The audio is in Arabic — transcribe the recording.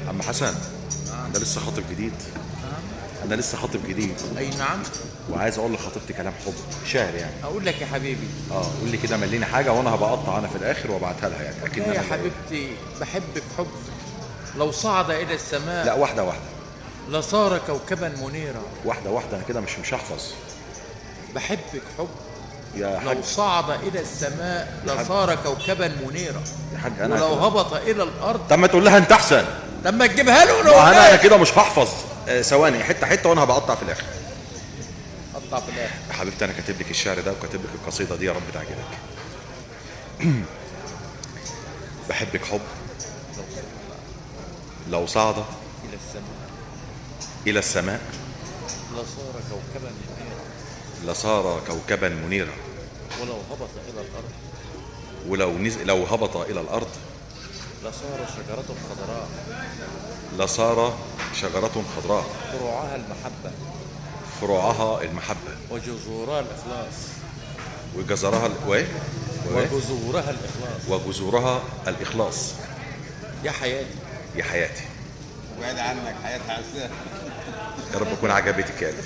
عم حسن، انا لسه خاطب جديد. انا لسه خاطب جديد اي نعم. وعايز اقول لخطيبتي كلام حب شعر يعني. اقول لك يا حبيبي. قول لي كده، مليني حاجه وانا هبقى اقطع انا في الاخر وابعتها لها يعني اكيد لا يا انا حبيبتي، بحبك حب لو صعد الى السماء لا، واحده واحده. لصار كوكبا منيرا. واحده واحده، انا كده مش هحفظ. بحبك حب يا لو حاج. صعد الى السماء يا حاج. لصار كوكبا منيرا. يا حاج انا ولو كده. هبط الى الارض. طب ما تقول لها انت احسن. لما تجيبها له ما انا انا كده مش هحفظ. ثواني، حته حته وانا هبقى اقطع في الاخر. قطع في الاخر. يا حبيبتي، انا كاتب لك الشعر ده وكاتب لك القصيده دي، يا رب تعجبك. بحبك حب لو صعد الى السماء الى السماء لصار كوكبا منيرا. لصار كوكبا منيرا. ولو هبط الى الارض لو هبط الى الارض لصار شجرة خضراء لصار شجرة خضراء فروعها المحبة فروعها المحبة وجذورها الإخلاص. وجزرها وجذورها الإخلاص. وجذورها الإخلاص. يا حياتي. يا حياتي. بعد عنك حياة عساه. يا رب تكون عجبتك يعني.